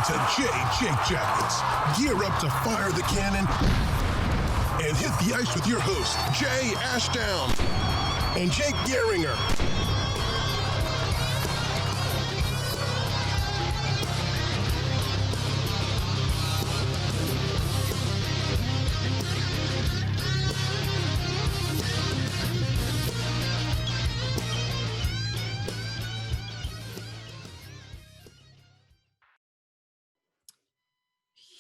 to Jake Jackets. Gear up to fire the cannon and hit the ice with your host, Jay Ashdown and Jake Gehringer.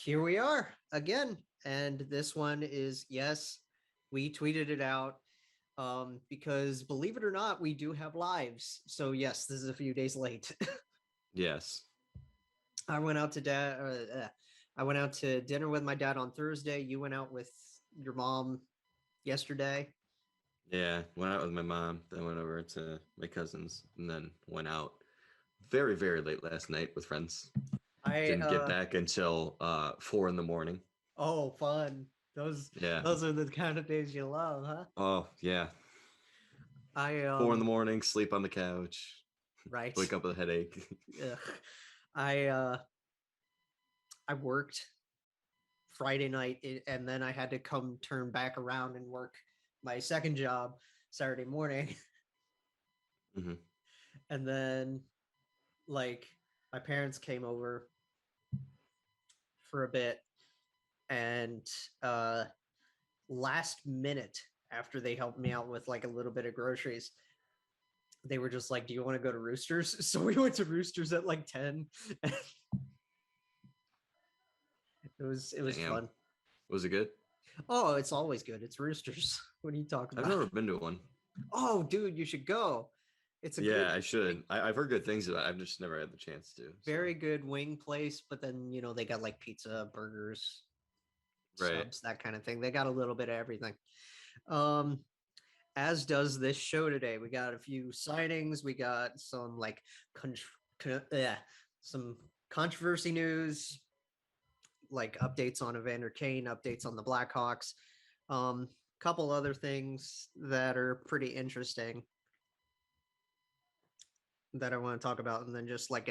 Here we are again, and this one is, yes, we tweeted it out because, believe it or not, we do have lives. So yes, this is a few days late. Yes. I went out to dinner with my dad on Thursday. You went out with your mom yesterday. Yeah, went out with my mom, then went over to my cousins, and then went out very, very late last night with friends. I didn't get back until 4 a.m. Oh, fun. Those are the kind of days you love, huh? Oh, yeah. 4 a.m, sleep on the couch. Right. Wake up with a headache. Yeah. I worked Friday night, and then I had to come turn back around and work my second job Saturday morning. Mm-hmm. And then, like, my parents came over for a bit, and last minute, after they helped me out with like a little bit of groceries, they were just like, do you want to go to Roosters? So we went to Roosters at like 10. It was fun. Was it good? Oh, it's always good. It's Roosters. What are you talking about? I've never been to one. Oh, dude, you should go. It's I should. I've heard good things about it. I've just never had the chance to. Very good wing place, but then, they got like pizza, burgers, subs, that kind of thing. They got a little bit of everything. As does this show today. We got a few signings. We got some like some controversy news, like updates on Evander Kane, updates on the Blackhawks, couple other things that are pretty interesting that I want to talk about. And then just like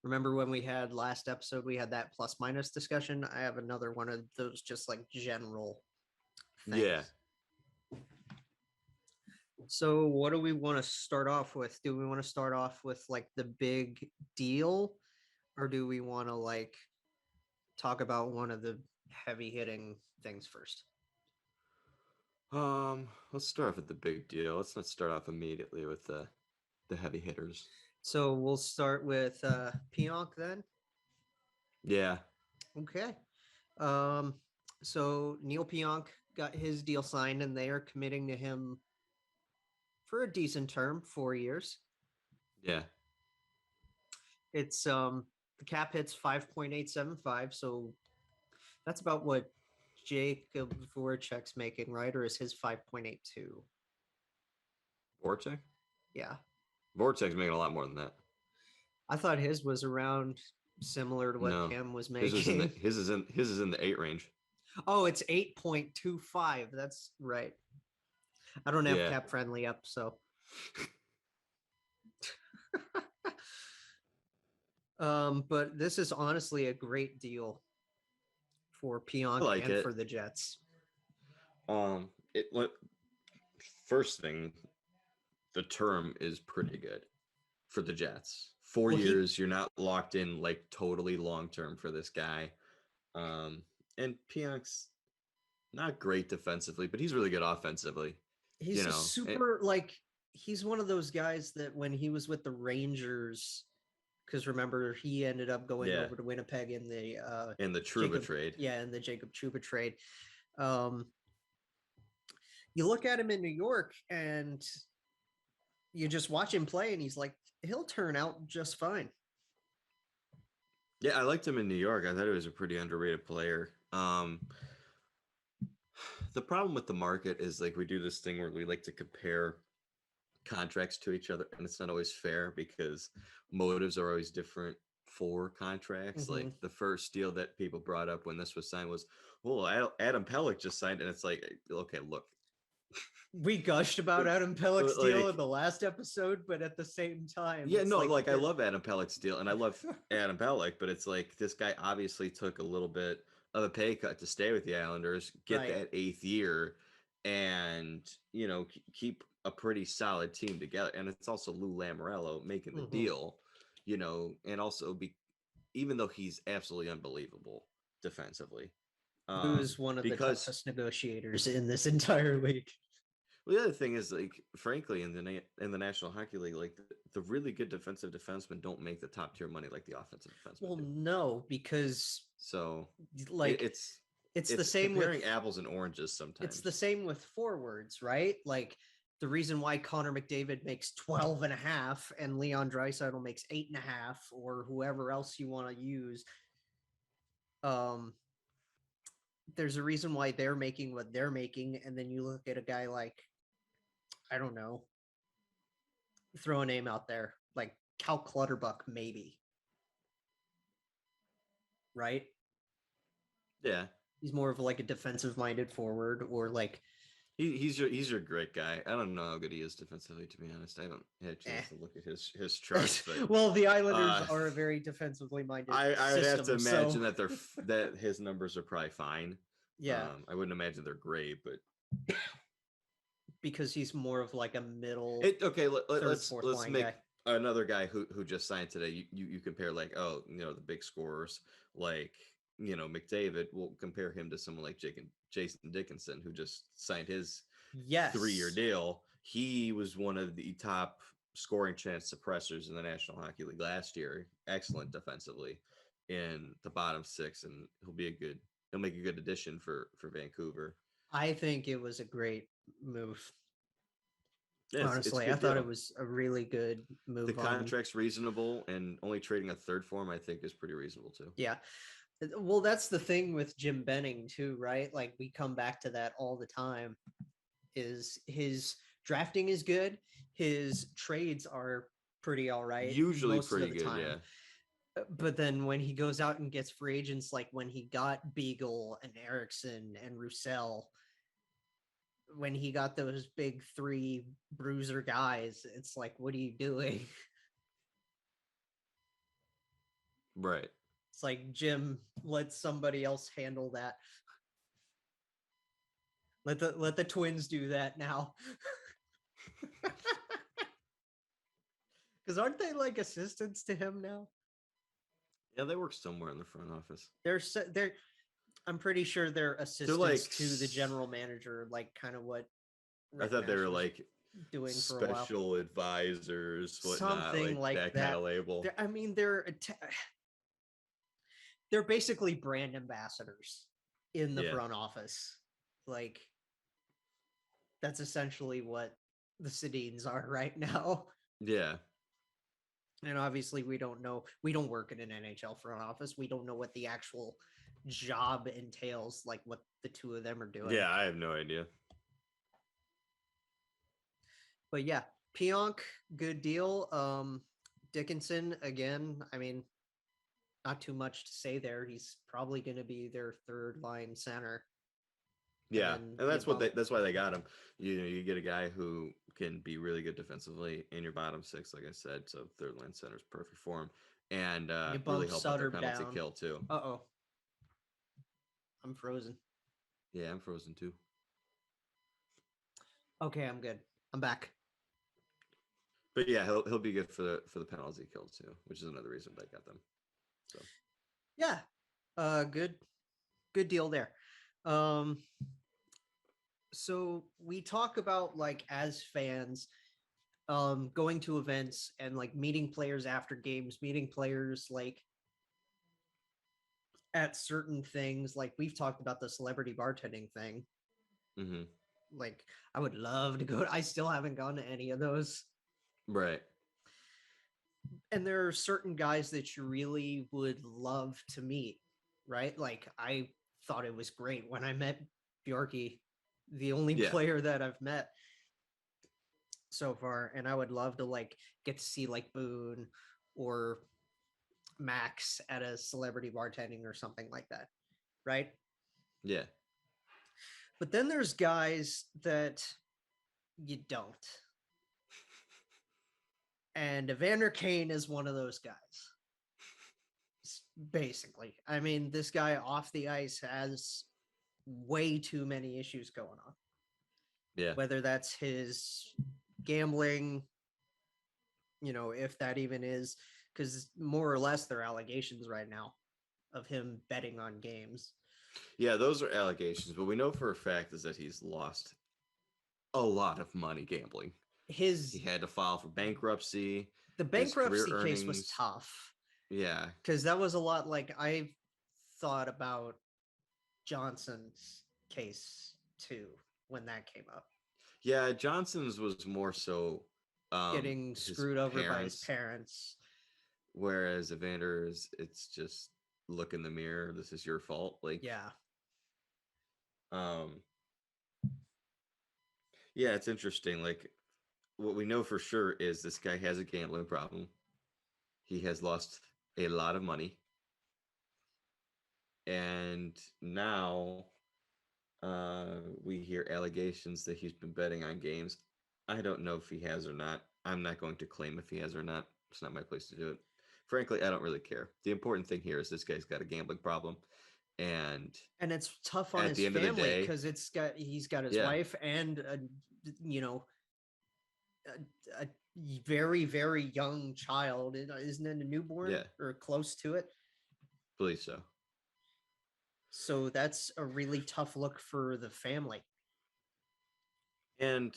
remember when we had last episode, we had that plus minus discussion. I have another one of those just like general things. Yeah. So what do we want to start off with? Do we want to start off with like the big deal, or do we want to like talk about one of the heavy hitting things first? Let's start off with the big deal. Let's not start off immediately with the heavy hitters. So we'll start with Pionk then. Yeah. Okay. So Neal Pionk got his deal signed, and they are committing to him for a decent term, 4 years. Yeah. It's the cap hits 5.875, so that's about what Jacob Voracek's making, right? Or is his 5.82? Voracek? Yeah. Voracek's making a lot more than that. I thought his was around similar to what Kim was making. His is in the 8 range. Oh, it's 8.25. That's right. I don't have cap friendly up, so. But this is honestly a great deal for Pionk for the Jets. First thing, the term is pretty good for the Jets. 4 years, you're not locked in like totally long term for this guy. And Pionk's not great defensively, but he's really good offensively. He's he's one of those guys that when he was with the Rangers, because remember he ended up going over to Winnipeg in the Trouba trade. Yeah, in the Jacob Trouba trade. You look at him in New York and you just watch him play, and he'll turn out just fine. Yeah, I liked him in New York. I thought he was a pretty underrated player. The problem with the market is like we do this thing where we like to compare contracts to each other, and it's not always fair because motives are always different for contracts. Mm-hmm. Like the first deal that people brought up when this was signed was, well, Adam Pelech just signed, and it's like, okay, look, we gushed about Adam Pellick's deal Like- in the last episode, but at the same time, Yeah, it's no, like I the- love Adam Pellick's deal, and I love Adam Pellick, but it's like this guy obviously took a little bit of a pay cut to stay with the Islanders, get Right. that 8th year, and keep a pretty solid team together. And it's also Lou Lamoriello making the Mhm. deal, and also even though he's absolutely unbelievable defensively, who's one of the because toughest negotiators in this entire league. well, the other thing is, like, frankly, in the National Hockey League, like the really good defensive defensemen don't make the top tier money like the offensive defensemen. Well, do. no, because So like it's the same comparing with apples and oranges sometimes. it's the same with forwards, right? Like the reason why Connor McDavid makes 12 and a half and Leon Draisaitl makes 8.5, or whoever else you want to use. There's a reason why they're making what they're making, and then you look at a guy like, I don't know, throw a name out there, like Cal Clutterbuck, maybe. Right? Yeah, He's more of like a defensive minded forward, or like he's your great guy. I don't know how good he is defensively, to be honest. I haven't had a chance to look at his charts, but well, the Islanders are a very defensively minded. I would have to system, imagine so- that his numbers are probably fine. Yeah, I wouldn't imagine they're great, but because he's more of like a middle. okay. Let's fourth line make guy. another guy who just signed today. You compare like the big scorers like McDavid. We'll compare him to someone like Jason Dickinson, who just signed his Yes, 3-year deal. He was one of the top scoring chance suppressors in the National Hockey League last year. Excellent defensively in the bottom 6, and he'll make a good addition for Vancouver. I think it was a great move. Yeah, Honestly, I thought it was a really good move. The contract's reasonable, and only trading a third for him, I think, is pretty reasonable too. Yeah. Well, that's the thing with Jim Benning too, right? Like we come back to that all the time. Is his drafting is good, his trades are pretty all right. Usually most of pretty the good, time. yeah. But then when he goes out and gets free agents, like when he got Beagle and Erickson and Roussel, when he got those big 3 bruiser guys, it's like, what are you doing? Right. It's like, Jim, let somebody else handle that. Let the Twins do that now. Because aren't they like assistants to him now? Yeah, they work somewhere in the front office. They're I'm pretty sure they're assistants like to the general manager, like kind of what I thought they were like doing for a while. special advisors, whatnot, Something like that that. kind of label. I mean, they're basically brand ambassadors in the Yeah. front office. Like that's essentially what the Sedins are right now. Yeah. And obviously we don't know, we don't work in an NHL front office. We don't know what the actual job entails, like what the two of them are doing. Yeah, I have no idea. But yeah, Pionk, good deal. Dickinson, again, I mean, not too much to say there. He's probably going to be their third line center. Yeah, And and that's you that's why they got him. You get a guy who can be really good defensively in your bottom 6, like I said. So third line center is perfect for him, and You really bump help out their Sutter penalty down. kill too. Uh-oh. I'm frozen. Yeah, I'm frozen too. Okay, I'm good. I'm back. But yeah, he'll be good for the penalty kill too, which is another reason they got them. So Yeah. Good deal there. So we talk about like as fans going to events and like meeting players after games, meeting players like at certain things. Like we've talked about the celebrity bartending thing. mm-hmm. Like I would love to go. I still haven't gone to any of those. Right. And there are certain guys that you really would love to meet, right? Like I thought it was great when I met Bjorky, the only player that I've met so far, and I would love to like get to see like Boone or Max at a celebrity bartending or something like that, right? Yeah. But then there's guys that you don't. And Evander Kane is one of those guys. Basically. I mean, this guy off the ice has way too many issues going on. Yeah. Whether that's his gambling, if that even is, because more or less they're allegations right now of him betting on games. Yeah, those are allegations, but we know for a fact is that he's lost a lot of money gambling. He had to file for bankruptcy. The bankruptcy case was tough. Yeah. Because that was a lot like I thought about Johnson's case too when that came up. Yeah, Johnson's was more so getting screwed over by his parents. Whereas Evander's, it's just look in the mirror. This is your fault. Like, yeah. Yeah, it's interesting. Like, what we know for sure is this guy has a gambling problem. He has lost a lot of money. And now we hear allegations that he's been betting on games. I don't know if he has or not. I'm not going to claim if he has or not. It's not my place to do it. Frankly, I don't really care. The important thing here is this guy's got a gambling problem. And it's tough on his family because he's got his wife and a very, very young child. Isn't it a newborn or close to it? I believe so. So that's a really tough look for the family. And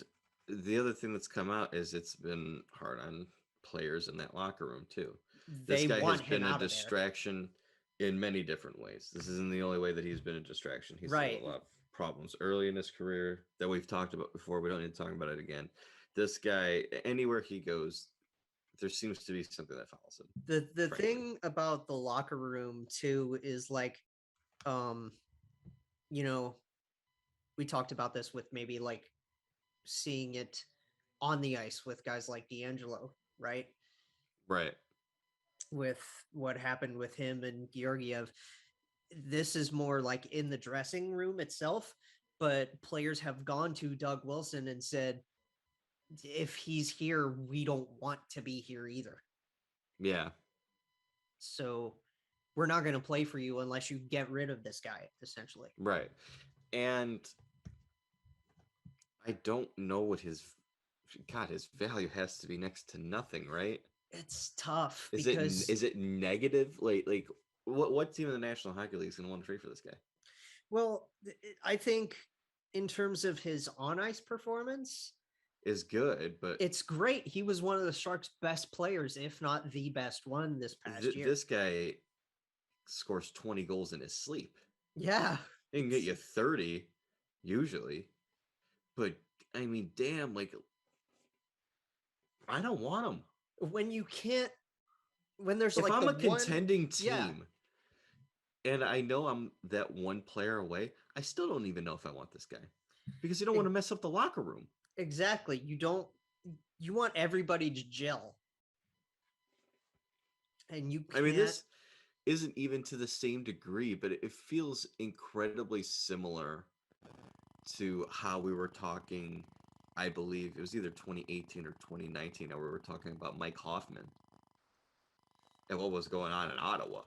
the other thing that's come out is it's been hard on players in that locker room too. This guy has been a distraction in many different ways. This isn't the only way that he's been a distraction. He's had a lot of problems early in his career that we've talked about before. We don't need to talk about it again. This guy, anywhere he goes, there seems to be something that follows him. The thing about the locker room too is like, we talked about this with maybe like seeing it on the ice with guys like D'Angelo, right? Right. With what happened with him and Georgiev. This is more like in the dressing room itself, but players have gone to Doug Wilson and said, if he's here, we don't want to be here either. Yeah. So we're not going to play for you unless you get rid of this guy, essentially. Right. And I don't know what his value has to be next to nothing, right? It's tough. Is it negative? Like what team in the National Hockey League is going to want to trade for this guy? Well, I think in terms of his on-ice performance is good, but it's great. He was one of the Sharks' best players, if not the best one this past year. This guy scores 20 goals in his sleep. Yeah. He can get you 30 usually. But I mean, damn, like I don't want him. When you can't, when there's if like I'm a contending team, yeah. And I know I'm that one player away, I still don't even know if I want this guy because you don't want to mess up the locker room. Exactly. You want everybody to gel. And you can't. I mean, this isn't even to the same degree, but it feels incredibly similar to how we were talking. I believe it was either 2018 or 2019 where we were talking about Mike Hoffman and what was going on in Ottawa.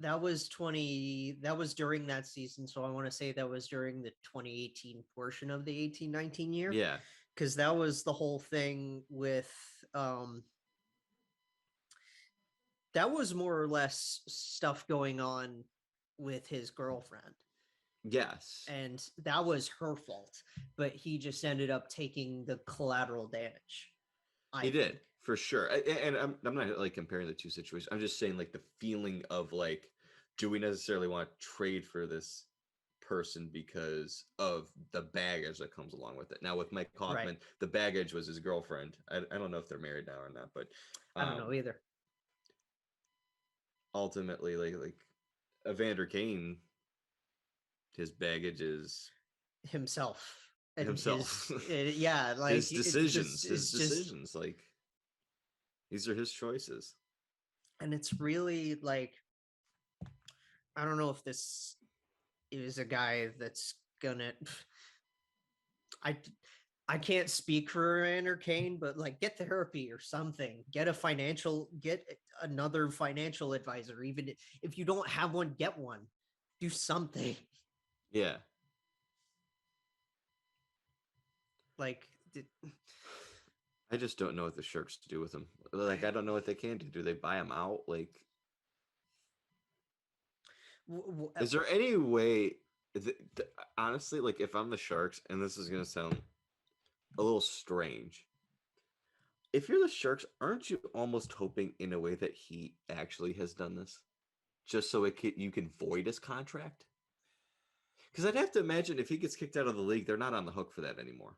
That was during that season. So I want to say that was during the 2018 portion of the 18-19 year. Yeah. Because that was the whole thing with, that was more or less stuff going on with his girlfriend. Yes. And that was her fault, but he just ended up taking the collateral damage. He did, for sure. And I'm not like comparing the two situations. I'm just saying like the feeling of like, do we necessarily want to trade for this person because of the baggage that comes along with it? Now with Mike Hoffman, the baggage was his girlfriend. I don't know if they're married now or not, but I don't know either. Ultimately, like Evander Kane, his baggage is himself. Like his decisions. Like these are his choices. And it's really like, I don't know if this is a guy that's gonna. I can't speak for Evander Kane, but like get therapy or something. Get another financial advisor. Even if you don't have one, get one. Do something. Yeah. Like, I just don't know what the Sharks do with him. Like, I don't know what they can do. Do they buy him out? Like, is there any way? Honestly, like, if I'm the Sharks, and this is gonna sound a little strange, if you're the Sharks, aren't you almost hoping in a way that he actually has done this, just so you can void his contract? Because I'd have to imagine if he gets kicked out of the league, they're not on the hook for that anymore.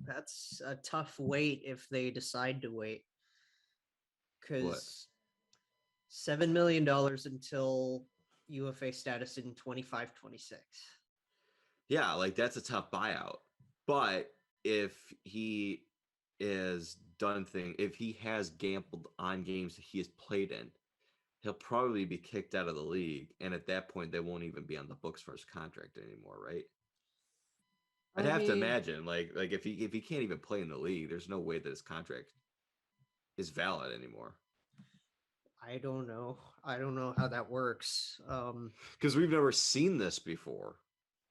That's a tough wait if they decide to wait. Because $7 million until UFA status in 25-26. Yeah, like that's a tough buyout. But if he is if he has gambled on games that he has played in, he'll probably be kicked out of the league. And at that point, they won't even be on the books for his contract anymore, right? I'd have to imagine, like if he can't even play in the league, there's no way that his contract is valid anymore. I don't know how that works. Because we've never seen this before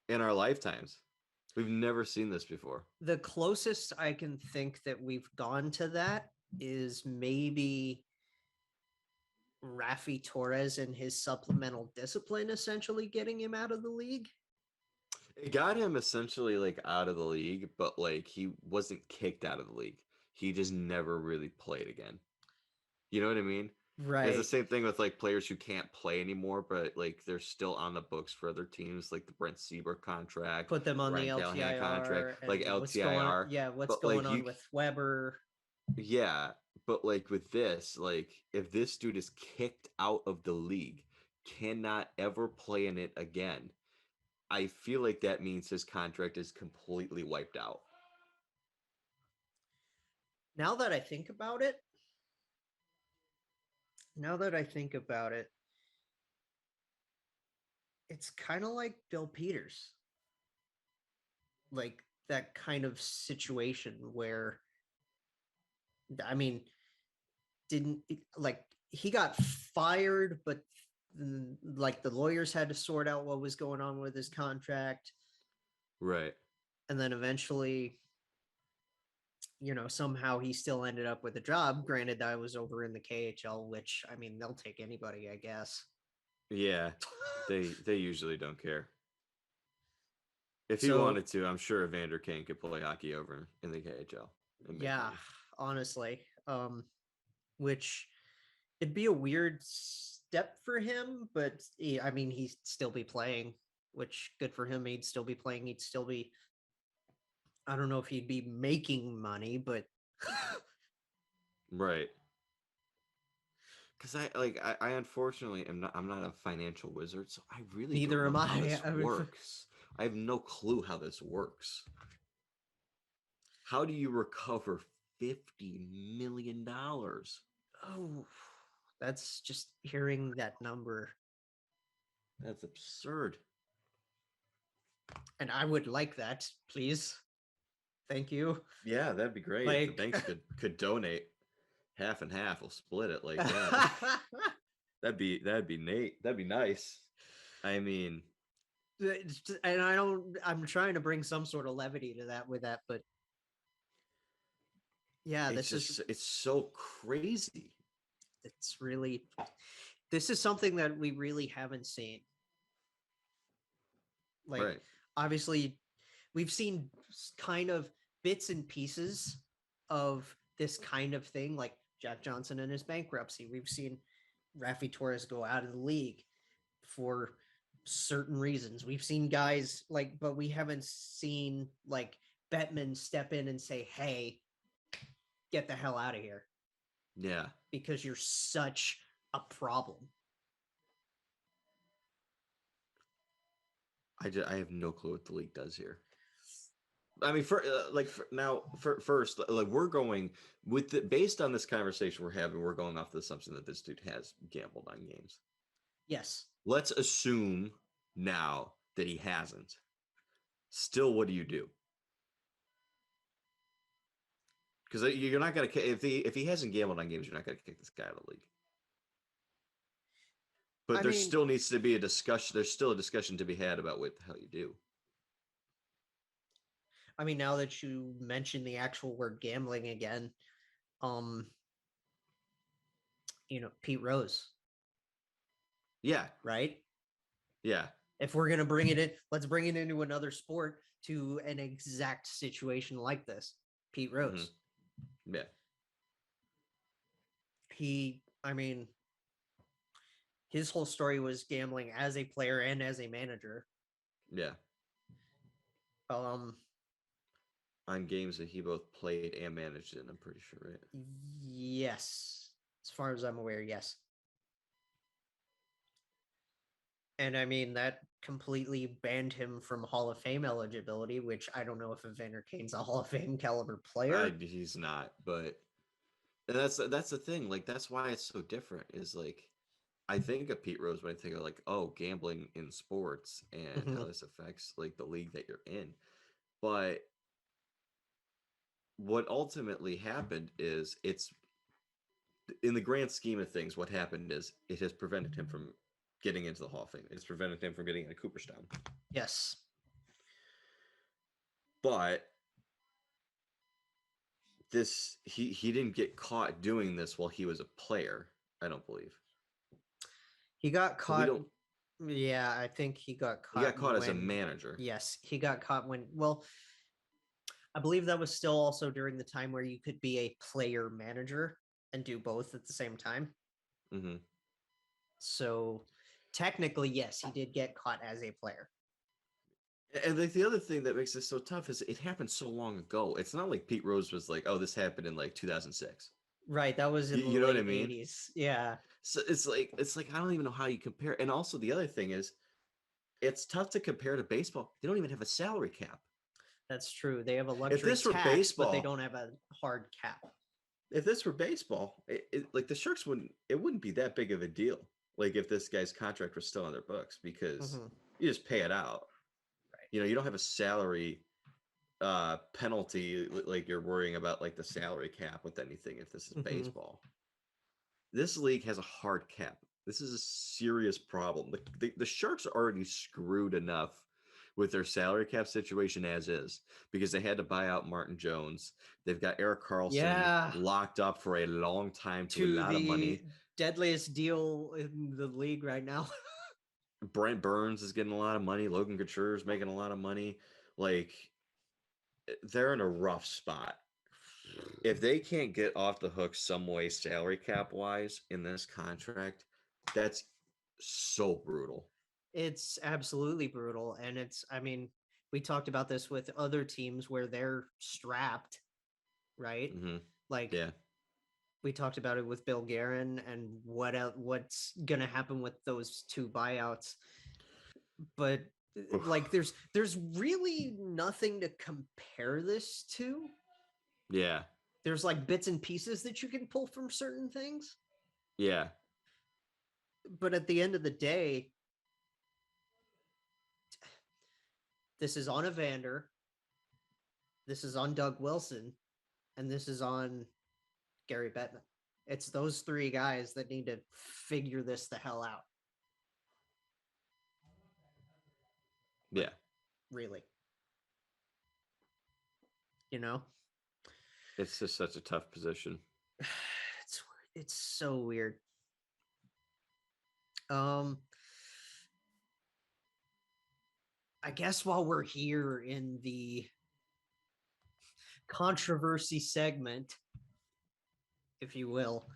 in our lifetimes. We've never seen this before. The closest I can think that we've gone to that is maybe Raffi Torres and his supplemental discipline essentially getting him out of the league. It got him essentially like out of the league, but like he wasn't kicked out of the league. He just never really played again. You know what I mean? Right. It's the same thing with like players who can't play anymore, but like they're still on the books for other teams, like the Brent Seabrook contract. Put them on Ryan the Callahan LTIR contract, like LTIR. What's going on with Weber? Yeah, but like with this, like if this dude is kicked out of the league, cannot ever play in it again, I feel like that means his contract is completely wiped out. Now that I think about it, it's kind of like Bill Peters. Like that kind of situation where, I mean, he got fired, but like the lawyers had to sort out what was going on with his contract. Right. And then eventually, somehow he still ended up with a job. Granted, I was over in the KHL, which, I mean, they'll take anybody, I guess. Yeah, they usually don't care. If he wanted to, I'm sure Evander Kane could play hockey over in the KHL. Yeah, honestly. Which it'd be a weird step for him, but he'd still be playing, which good for him. He'd still be playing. He'd still be, I don't know if he'd be making money, but right. Because I unfortunately I'm not a financial wizard, so I really neither am I. How this works. I have no clue how this works. How do you recover $50 million? Oh, that's just hearing that number. That's absurd. And I would like that, please. Thank you. Yeah, that'd be great. Like... If the banks could donate half and half, we'll split it like that. that'd be Nate. That'd be nice. I mean, and I'm trying to bring some sort of levity to that with that, but yeah, it's so crazy. This is something that we really haven't seen. Like, right. Obviously, we've seen kind of bits and pieces of this kind of thing, like Jack Johnson and his bankruptcy. We've seen Raffi Torres go out of the league for certain reasons. We've seen guys but we haven't seen like Bettman step in and say, hey, get the hell out of here. Yeah. Because you're such a problem. I have no clue what the league does here. I mean, first, like we're going with based on this conversation we're having, we're going off the assumption that this dude has gambled on games. Yes. Let's assume now that he hasn't. Still, what do you do? Because you're not going to, if he hasn't gambled on games, you're not going to kick this guy out of the league. But there still needs to be a discussion. There's still a discussion to be had about what the hell you do. I mean, now that you mention the actual word gambling again, Pete Rose. Yeah. Right? Yeah. If we're going to bring it in, let's bring it into another sport to an exact situation like this. Pete Rose. Mm-hmm. Yeah. His whole story was gambling as a player and as a manager. Yeah. On games that he both played and managed in, I'm pretty sure, right? Yes. As far as I'm aware, yes. And that completely banned him from Hall of Fame eligibility, which I don't know if Evander Kane's a Hall of Fame caliber player. He's not, but that's the thing. Like, that's why it's so different. Is like, I think of Pete Rose when I think of like, gambling in sports and how this affects like the league that you're in. But what ultimately happened is it's in the grand scheme of things, what happened is it has prevented him from getting into the Hall of Fame. It's prevented him from getting into Cooperstown. Yes. But he didn't get caught doing this while he was a player, I don't believe. He got caught. Yeah, I think he got caught. He got caught as a manager. Yes, he got caught I believe that was still also during the time where you could be a player manager and do both at the same time. Mm-hmm. So technically, yes, he did get caught as a player. And like the other thing that makes this so tough is it happened so long ago. It's not like Pete Rose was like, "Oh, this happened in like 2006." Right, that was in the late 80s. Yeah. So it's like I don't even know how you compare. And also the other thing is, it's tough to compare to baseball. They don't even have a salary cap. That's true. They have a luxury tax, but they don't have a hard cap. If this were baseball, like the Sharks wouldn't be that big of a deal. Like if this guy's contract was still on their books, because you just pay it out. Right. You don't have a salary penalty like you're worrying about like the salary cap with anything if this is baseball. This league has a hard cap. This is a serious problem. The Sharks are already screwed enough with their salary cap situation as is, because they had to buy out Martin Jones. They've got Erik Karlsson locked up for a long time to a lot of money. Deadliest deal in the league right now. Brent Burns is getting a lot of money. Logan Couture is making a lot of money. Like, they're in a rough spot. If they can't get off the hook some way salary cap wise in this contract, that's so brutal. It's absolutely brutal. And we talked about this with other teams where they're strapped, right? Like, we talked about it with Bill Guerin and what's going to happen with those two buyouts. But like, there's really nothing to compare this to. Yeah. There's like bits and pieces that you can pull from certain things. Yeah. But at the end of the day, this is on Evander, this is on Doug Wilson, and this is on Gary Bettman. It's those three guys that need to figure this the hell out. Yeah. Really. It's just such a tough position. It's so weird. I guess while we're here in the controversy segment, if you will,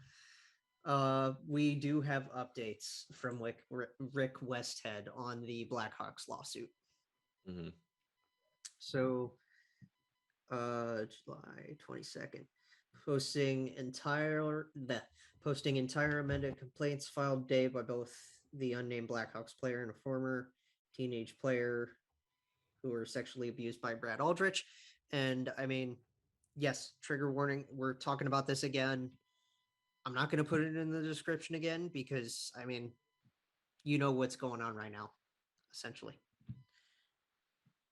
we do have updates from Rick Westhead on the Blackhawks lawsuit. So, July 22nd, posting entire amended complaints filed today by both the unnamed Blackhawks player and a former teenage player who were sexually abused by Brad Aldrich. And yes, trigger warning. We're talking about this again. I'm not going to put it in the description again because you know what's going on right now, essentially.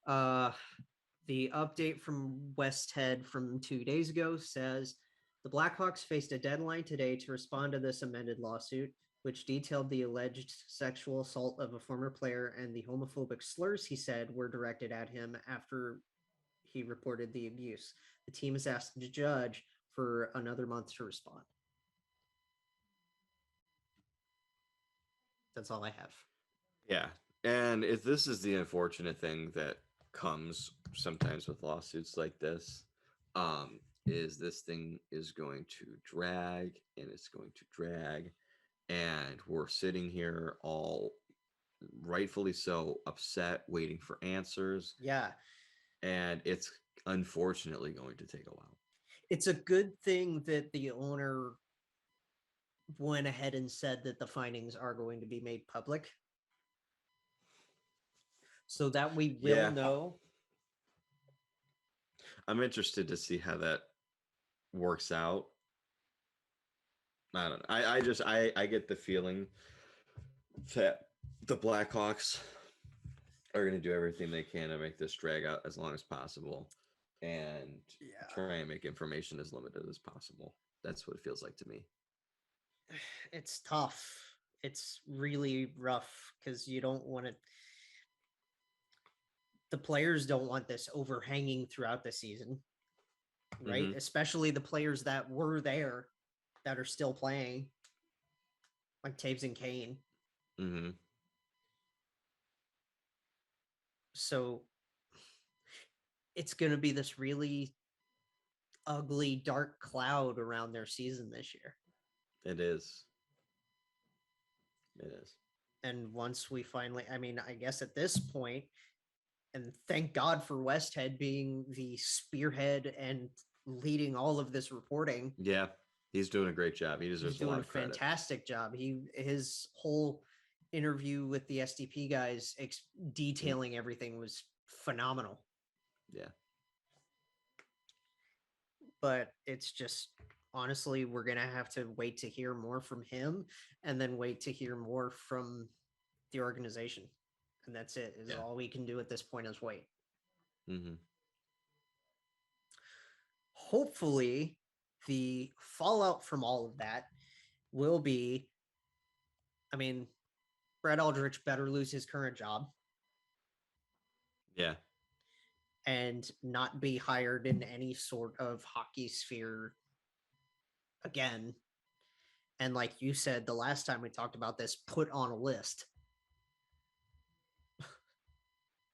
The update from Westhead from 2 days ago says the Blackhawks faced a deadline today to respond to this amended lawsuit, which detailed the alleged sexual assault of a former player and the homophobic slurs he said were directed at him after he reported the abuse. The team has asked the judge for another month to respond. That's all I have. Yeah. And if this is the unfortunate thing that comes sometimes with lawsuits like this, is this thing is going to drag and it's going to drag. And we're sitting here all rightfully so upset, waiting for answers. Yeah. And it's unfortunately going to take a while. It's a good thing that the owner went ahead and said that the findings are going to be made public so that we will know. I'm interested to see how that works out. I don't know. I get the feeling that the Blackhawks are going to do everything they can to make this drag out as long as possible and try and make information as limited as possible. That's what it feels like to me. It's tough. It's really rough because you don't want to. The players don't want this overhanging throughout the season, right? Mm-hmm. Especially the players that were there that are still playing, like Taves and Kane. Mm-hmm. So it's going to be this really ugly, dark cloud around their season this year. It is. It is. And once we finally, I mean, I guess at this point, and thank God for Westhead being the spearhead and leading all of this reporting. Yeah, he's doing a great job. He deserves a lot of credit. Fantastic job. His whole interview with the SDP guys detailing everything was phenomenal. Yeah. But it's just, honestly, we're going to have to wait to hear more from him and then wait to hear more from the organization. And that's it. Is all we can do at this point is wait. Mm-hmm. Hopefully, the fallout from all of that will be, I mean, Brad Aldrich better lose his current job. Yeah. And not be hired in any sort of hockey sphere again. And like you said, the last time we talked about this, put on a list.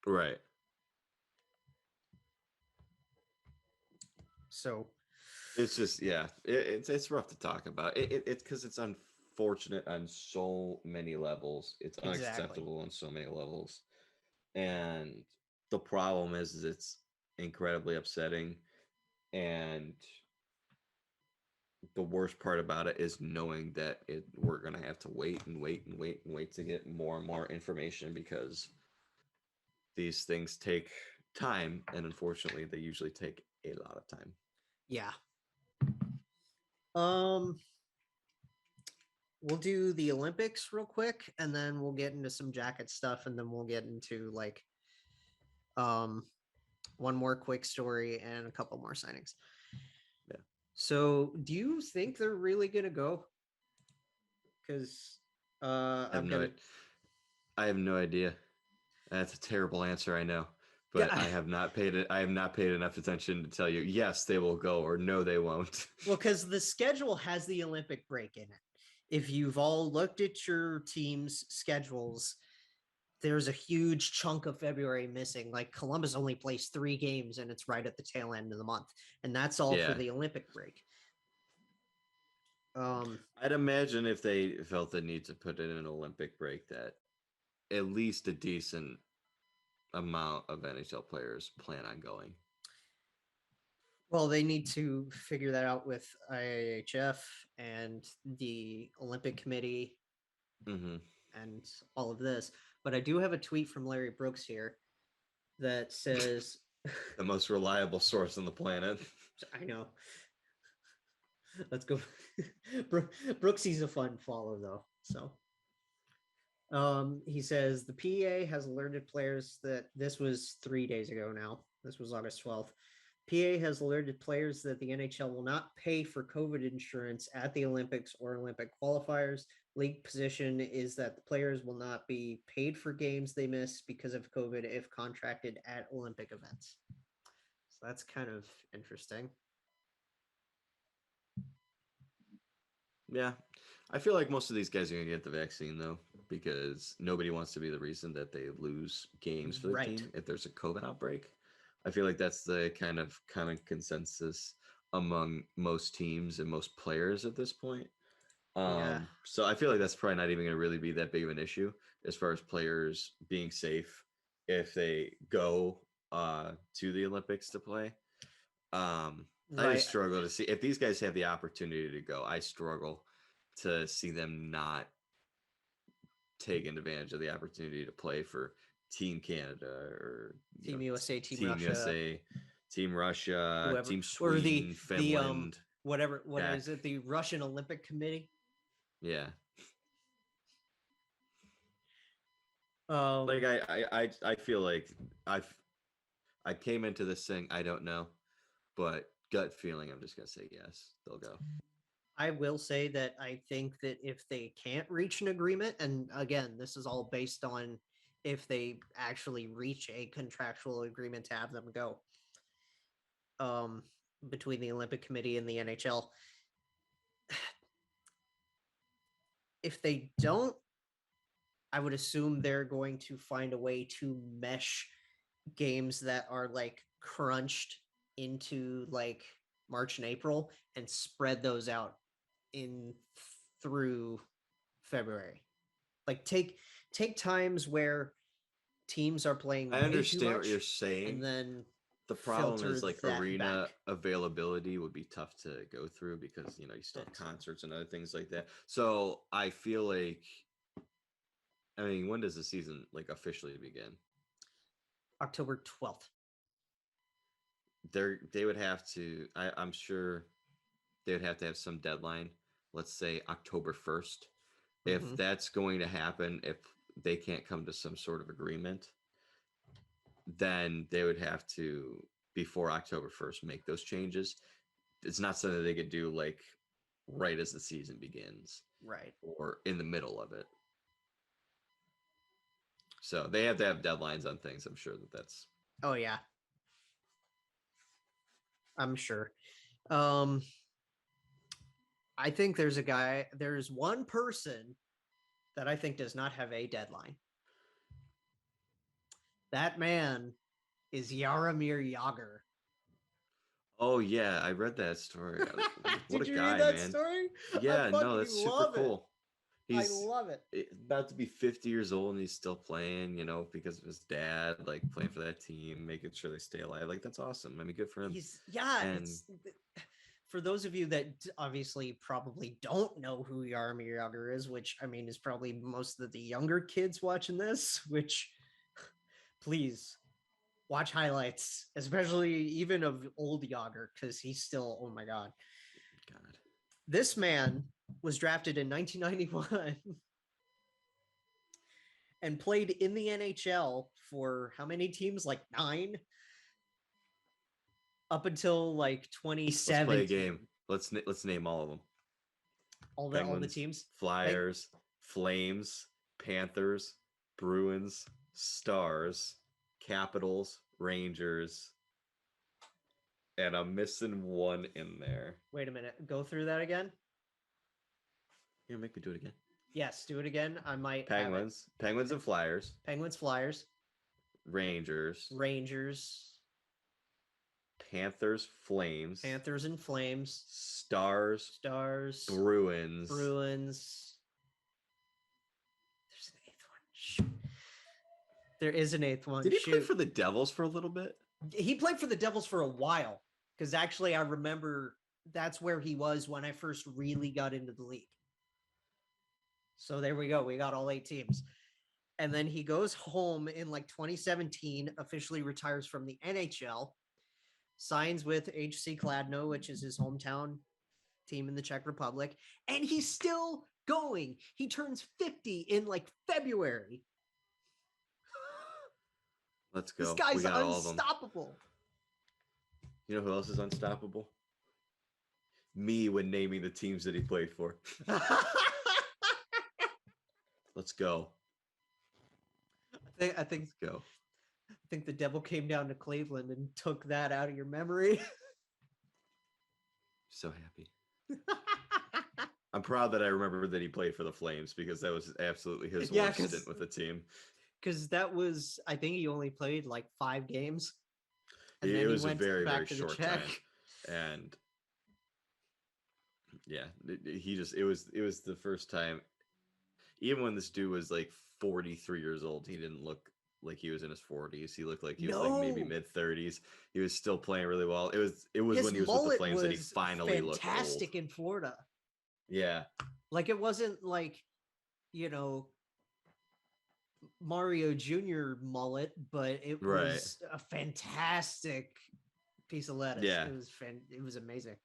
Right. So it's just, it's rough to talk about. It's because it's unfortunate on so many levels. It's unacceptable on so many levels. And the problem is it's incredibly upsetting. And the worst part about it is knowing that we're going to have to wait to get more and more information because these things take time, and unfortunately they usually take a lot of time. Yeah. We'll do the Olympics real quick and then we'll get into some jacket stuff and then we'll get into like one more quick story and a couple more signings. Yeah. So do you think they're really going to go? Because I have no idea. That's a terrible answer, I know, but yeah. I have not paid enough attention to tell you yes they will go or no they won't. Well, because the schedule has the Olympic break in it. If you've all looked at your team's schedules, there's a huge chunk of February missing. Like Columbus only plays 3 games and it's right at the tail end of the month, and that's all for the Olympic break. I'd imagine if they felt the need to put in an Olympic break that at least a decent amount of NHL players plan on going. Well, they need to figure that out with IIHF and the Olympic Committee and all of this. But I do have a tweet from Larry Brooks here that says... the most reliable source on the planet. I know. Let's go. Brooksy's a fun follow, though. So, He says the PA has alerted players that this was 3 days ago now. This was August 12th. PA has alerted players that the NHL will not pay for COVID insurance at the Olympics or Olympic qualifiers. League position is that the players will not be paid for games they miss because of COVID if contracted at Olympic events. So that's kind of interesting. Yeah. I feel like most of these guys are going to get the vaccine, though, because nobody wants to be the reason that they lose games for the team if there's a COVID outbreak. I feel like that's the kind of consensus among most teams and most players at this point. So I feel like that's probably not even going to really be that big of an issue as far as players being safe if they go to the Olympics to play. I just struggle to see if these guys have the opportunity to go. I struggle to see them not taking advantage of the opportunity to play for Team Canada or Team USA, Team Russia, USA, Team Russia, whoever. Team Sweden, Finland, whatever. What is it? The Russian Olympic Committee. Yeah. Like I feel like I came into this saying I don't know, but gut feeling I'm just gonna say yes, they'll go. I will say that I think that if they can't reach an agreement, and again, this is all based on if they actually reach a contractual agreement to have them go, between the Olympic Committee and the NHL. If they don't, I would assume they're going to find a way to mesh games that are like crunched into like March and April and spread those out in through February. Like take times where teams are playing. I understand what you're saying, and then the problem is like arena availability would be tough to go through because you still have concerts and other things like that. So I feel like, I mean, when does the season like officially begin? October 12th. They would have to. I'm sure they would have to have some deadline. Let's say October 1st. If that's going to happen, if they can't come to some sort of agreement, then they would have to, before October 1st, make those changes. It's not something they could do like right as the season begins, right, or in the middle of it. So they have to have deadlines on things. I'm sure that's. Oh yeah, I'm sure. I think there's one person that I think does not have a deadline. That man is Jaromir Jagr. Oh yeah, I read that story. What Did a you guy, read that man. story? Yeah, no, that's super cool. I love it. About to be 50 years old and he's still playing, because of his dad, like playing for that team, making sure they stay alive. Like that's awesome. I mean, good for him. For those of you that obviously probably don't know who Jaromir Jagr is, which I mean is probably most of the younger kids watching this, which please watch highlights, especially even of old Jagr, because he's still, oh my God. This man was drafted in 1991 and played in the NHL for how many teams? Like 9? Up until like 2017. Let's play a game. Let's name all of them. All the teams. Flyers, Flames, Panthers, Bruins, Stars, Capitals, Rangers, and I'm missing one in there. Wait a minute. Go through that again. Here, make me do it again. Yes, do it again. I might. Penguins and Flyers. Penguins, Flyers. Rangers. Panthers, Flames. Panthers and Flames. Stars. Bruins. There's an 8th one. Shoot. There is an 8th one. Did he play for the Devils for a little bit? He played for the Devils for a while. Because actually, I remember that's where he was when I first really got into the league. So there we go. We got all 8 teams. And then he goes home in like 2017, officially retires from the NHL, signs with HC Kladno, which is his hometown team in the Czech Republic, and he's still going. He turns 50 in like February. Let's go. This guy's we got all of them. unstoppable. You know who else is unstoppable? Me when naming the teams that he played for. Let's go. I think Let's go. I think the devil came down to Cleveland and took that out of your memory. So happy. I'm proud that I remember that he played for the Flames because that was absolutely his worst stint with the team. Because that was, I think he only played like 5 games. And it was a very, very short time. And yeah, it was the first time. Even when this dude was like 43 years old, he didn't look like he was in his 40s. He looked like he was like maybe mid 30s. He was still playing really well. It was when he was with the Flames that he finally looked fantastic in Florida. Yeah. Like it wasn't like, Mario Jr. mullet, but it was a fantastic piece of lettuce. Yeah. It was amazing.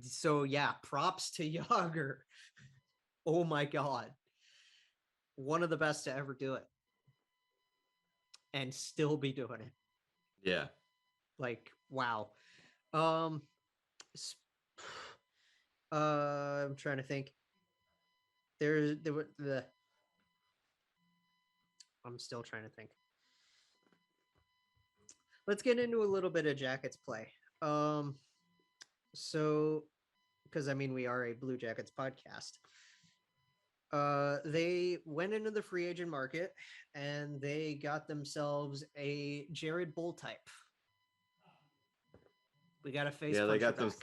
So yeah, props to Jagr. Oh my God. One of the best to ever do it. And still be doing it. Yeah. Like, wow. I'm trying to think. I'm still trying to think. Let's get into a little bit of Jackets play. So, because I mean, we are a Blue Jackets podcast. They went into the free agent market and they got themselves a Jared Bull type. We got a face. Yeah, they got those.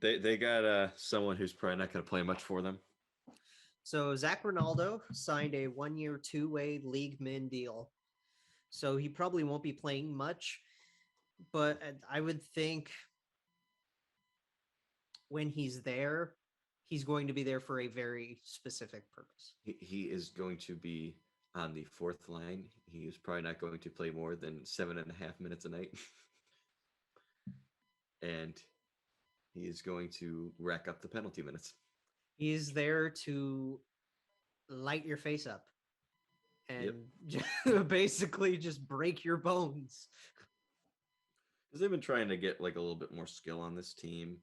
They got someone who's probably not going to play much for them. So Zac Rinaldo signed a 1-year, 2-way league min deal. So he probably won't be playing much, but I would think when he's there, he's going to be there for a very specific purpose. He is going to be on the 4th line. He is probably not going to play more than 7.5 minutes a night. And he is going to rack up the penalty minutes. He's there to light your face up and basically just break your bones. Because they've been trying to get like a little bit more skill on this team.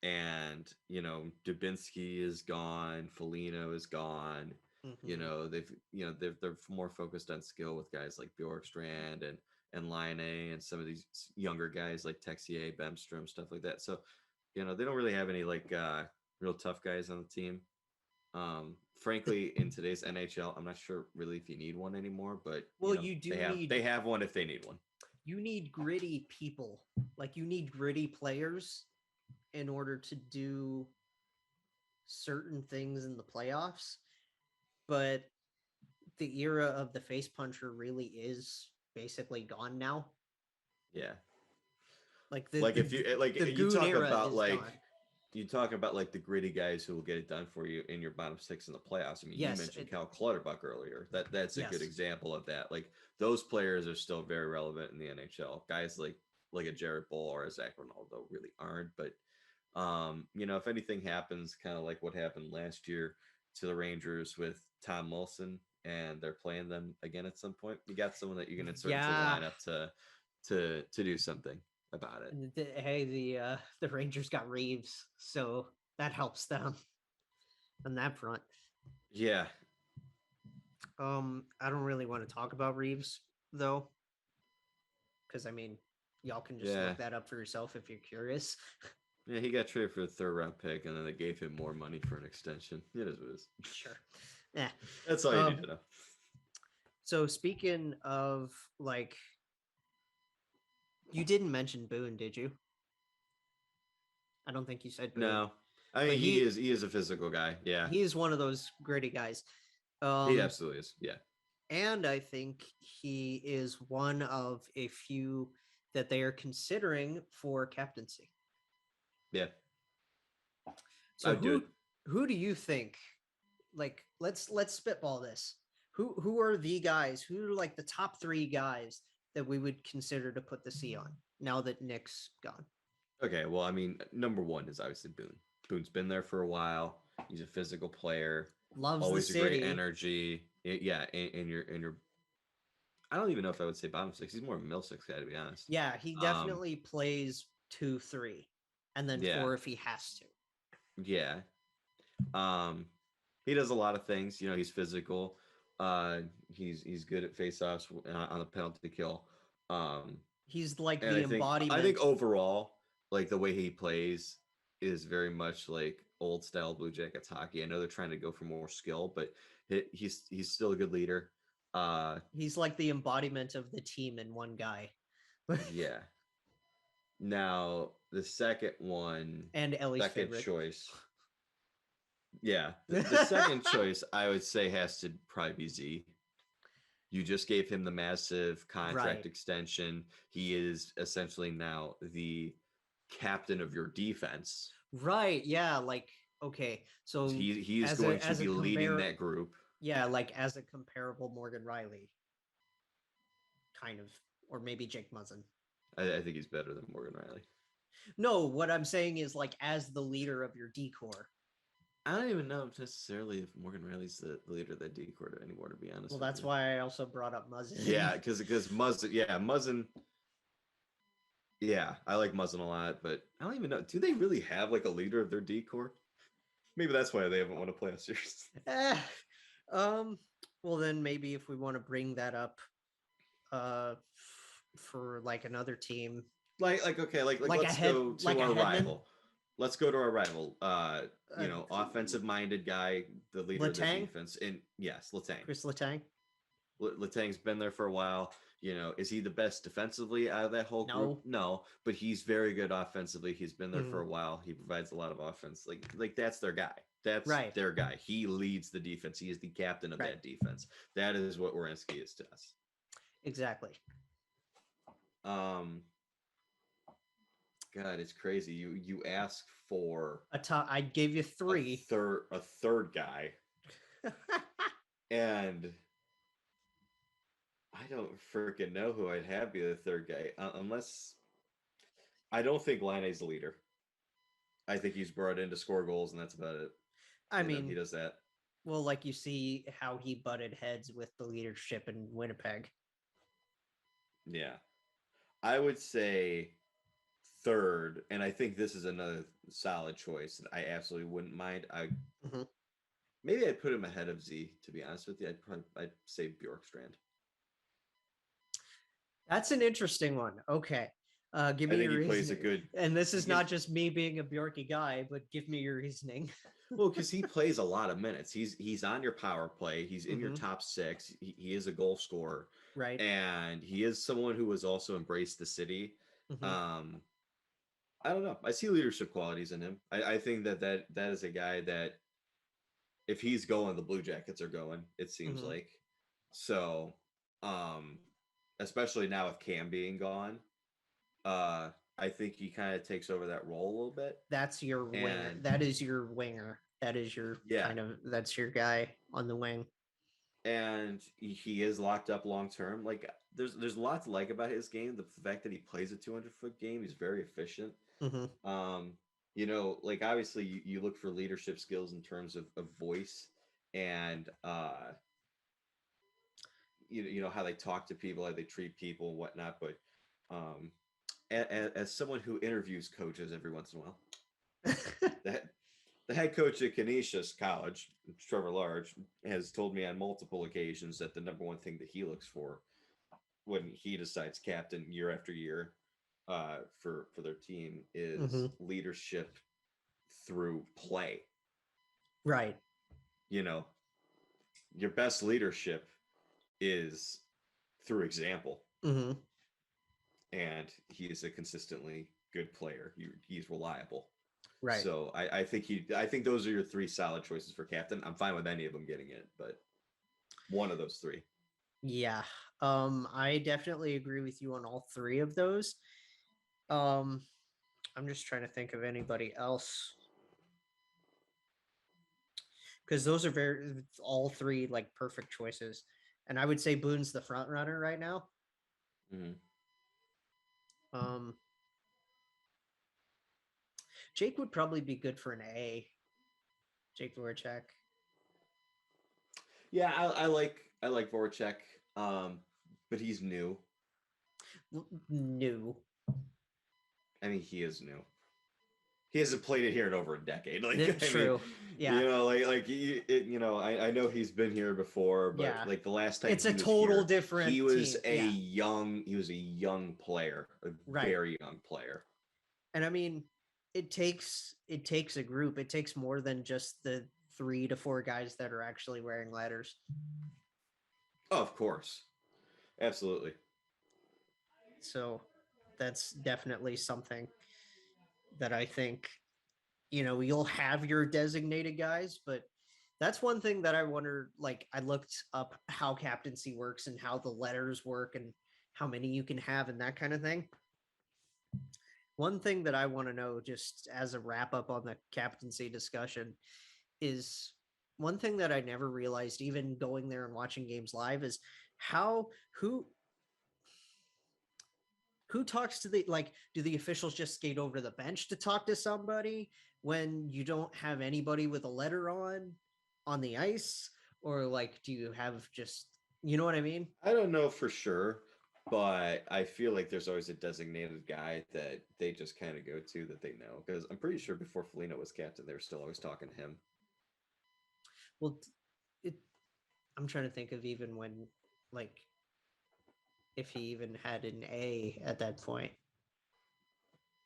And, Dubinsky is gone. Foligno is gone. Mm-hmm. They're more focused on skill with guys like Bjorkstrand and Line A and some of these younger guys like Texier, Bemstrom, stuff like that. So, they don't really have any like real tough guys on the team. Frankly, in today's NHL, I'm not sure really if you need one anymore, but they have one if they need one. You need gritty people. Like you need gritty players in order to do certain things in the playoffs. But the era of the face puncher really is basically gone now. Yeah. You talk about like the gritty guys who will get it done for you in your bottom 6 in the playoffs. I mean, you mentioned Cal Clutterbuck earlier. That's a good example of that. Like those players are still very relevant in the NHL. Guys like a Jared Bull or a Zac Rinaldo really aren't. But if anything happens, kind of like what happened last year to the Rangers with Tom Wilson, and they're playing them again at some point, you got someone that you can insert into the lineup to do something about it. Hey, the Rangers got Reeves, so that helps them on that front. Yeah. I don't really want to talk about Reeves though, because I mean, y'all can just look that up for yourself if you're curious. Yeah, he got traded for a 3rd-round pick, and then they gave him more money for an extension. It is what it is. Sure. Yeah. That's all you need to know. So speaking of like, you didn't mention Boone, did you? I don't think you said Boone. No. I mean, he is a physical guy. Yeah. He is one of those gritty guys. He absolutely is. Yeah. And I think he is one of a few that they are considering for captaincy. Yeah. So who do you think? Like, let's spitball this. Who are the guys? Who are like the top 3 guys that we would consider to put the C on? now that Nick's gone. Okay, well, I mean, number one is obviously Boone. Boone's been there for a while. He's a physical player. Loves Always the a great city. energy. Yeah, and you're. I don't even know if I would say bottom six. He's more of a middle six guy, to be honest. Yeah, he definitely plays 2-3, and then 4 if he has to. Yeah. He does a lot of things. You know, he's physical. He's good at faceoffs on the penalty kill. He's like the embodiment. I think overall, like the way he plays is very much like old style Blue Jackets hockey. I know they're trying to go for more skill, but he's still a good leader. He's like the embodiment of the team in one guy. Yeah. Now the second one, and Ellie's second favorite choice. Yeah, the second choice I would say has to probably be Z. You just gave him the massive contract extension. He is essentially now the captain of your defense. Right. Yeah. Like, okay. So he's going to be leading that group. Yeah. Like as a comparable Morgan Riley. Kind of. Or maybe Jake Muzzin. I think he's better than Morgan Riley. No, what I'm saying is like as the leader of your D-corps. I don't even know necessarily if Morgan Riley's the leader of that D-corps anymore, to be honest. Well, that's why I also brought up Muzzin. Yeah, because Muzzin. Yeah, I like Muzzin a lot, but I don't even know. Do they really have like a leader of their D-corps? Maybe that's why they haven't won a playoff series. Well, then maybe if we want to bring that up, for like another team, let's go to our rival. Let's go to our rival. Offensive minded guy, the leader of the defense. And yes, Letang. Chris Letang. Letang's been there for a while. You know, is he the best defensively out of that whole group? No, but he's very good offensively. He's been there for a while. He provides a lot of offense. Like that's their guy. That's their guy. He leads the defense. He is the captain of that defense. That is what Werenski is to us. Exactly. God, it's crazy. You ask for I gave you 3. A third guy. And I don't freaking know who I'd have be the third guy. Unless I don't think Laine's the leader. I think he's brought in to score goals, and that's about it. I mean, he does that. Well, like you see how he butted heads with the leadership in Winnipeg. Yeah. I would say third, and I think this is another solid choice that I absolutely wouldn't mind. Maybe I'd put him ahead of Z, to be honest with you. I'd say Bjorkstrand. That's an interesting one. Okay. Give me your reasoning. Plays a good, and this is not just me being a Bjorky guy, but give me your reasoning. Well, because he plays a lot of minutes. He's on your power play. He's in your top 6. He is a goal scorer. Right. And he is someone who has also embraced the city. I don't know. I see leadership qualities in him. I think that is a guy that if he's going, the Blue Jackets are going, it seems like. So, especially now with Cam being gone, I think he kind of takes over that role a little bit. That's your winger. That is your winger. That is your that's your guy on the wing. And he is locked up long term. Like there's a lot to like about his game. The fact that he plays a 200-foot game, he's very efficient. You know, like obviously you look for leadership skills in terms of voice and you know how they talk to people, how they treat people and whatnot. But as someone who interviews coaches every once in a while, that the head coach at Canisius College, Trevor Large, has told me on multiple occasions that the number one thing that he looks for when he decides captain year after year for their team is leadership through play. Right. You know, your best leadership is through example. And he is a consistently good player. He's reliable. Right. So I think those are your 3 solid choices for captain. I'm fine with any of them getting it, but one of those 3. Yeah. I definitely agree with you on all 3 of those. I'm just trying to think of anybody else. Because those are all 3 like perfect choices. And I would say Boone's the front runner right now. Um, Jake would probably be good for an A. Jake Voracek. Yeah, I like Voracek, but he's new. New. I mean, he is new. He hasn't played it here in over a decade. Like, True. Yeah. You know, I know he's been here before, but Yeah. like the last time It's he a was total here, different he was team. he was a young player, a very young player. And I mean, it takes a group. It takes more than just the 3 to 4 guys that are actually wearing letters. Oh, of course. Absolutely. So that's definitely something that I think, you'll have your designated guys, but that's one thing that I wonder. Like, I looked up how captaincy works and how the letters work and how many you can have and that kind of thing. One thing that I want to know, just as a wrap up on the captaincy discussion, is one thing that I never realized, even going there and watching games live, is how who talks to do the officials just skate over to the bench to talk to somebody when you don't have anybody with a letter on the ice? Or like, do you have just, you know what I mean? I don't know for sure, but I feel like there's always a designated guy that they just kind of go to that they know. Because I'm pretty sure before Foligno was captain, they were still always talking to him. Well, I'm trying to think of even when, like, if he even had an A at that point.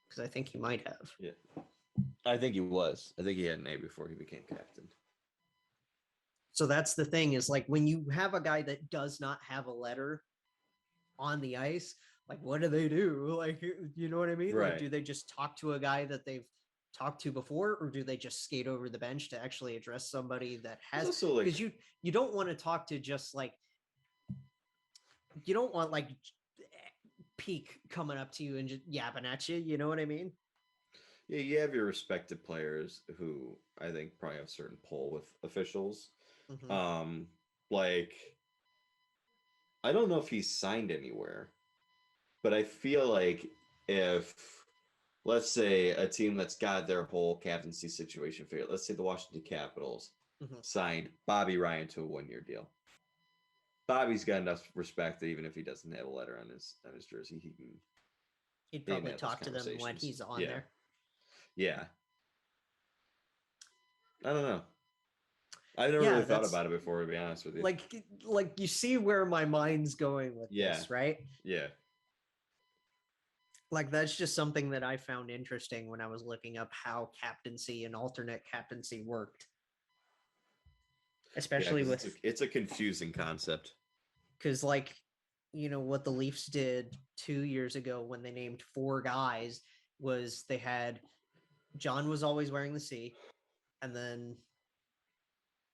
Because I think he might have. Yeah. I think he was. I think he had an A before he became captain. So that's the thing, is like, when you have a guy that does not have a letter on the ice, like, what do they do? Like, you know what I mean? Right. Like, do they just talk to a guy that they've talked to before, or do they just skate over the bench to actually address somebody that has, because you don't want to talk to just like, you don't want like Peak coming up to you and just yapping at you, you know what I mean? Yeah, you have your respected players who I think probably have a certain pull with officials. Mm-hmm. Like, I don't know if he's signed anywhere, but I feel like if, let's say, a team that's got their whole captaincy situation figured, let's say the Washington Capitals Mm-hmm. signed Bobby Ryan to a 1-year deal. Bobby's got enough respect that even if he doesn't have a letter on his jersey, He'd probably talk to them when he's on there. Yeah. I don't know. I never really thought about it before, to be honest with you. Like you see where my mind's going with this, right? Yeah. Like, that's just something that I found interesting when I was looking up how captaincy and alternate captaincy worked. Especially it's a confusing concept. Because, like, what the Leafs did 2 years ago when they named 4 guys was they had John was always wearing the C, and then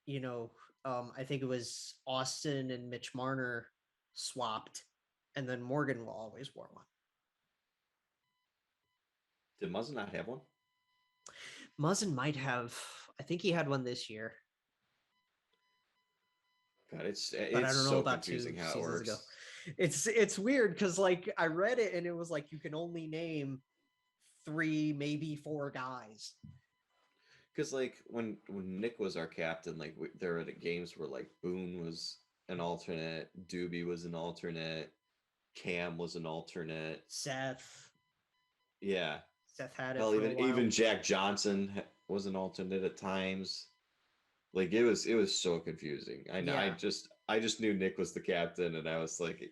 I think it was Austin and Mitch Marner swapped, and then Morgan will always wore one. Did Muzzin not have one? Muzzin might have. I think he had one this year. God, it's I don't know so about confusing 2 how it seasons works. ago. It's weird because, like, I read it and it was like you can only name 3, maybe 4 guys. Because like when Nick was our captain, like there were the games where like Boone was an alternate, Doobie was an alternate, Cam was an alternate, Seth had it. Hell, even Jack Johnson was an alternate at times. Like it was so confusing. I know. Yeah. I just knew Nick was the captain, and I was like,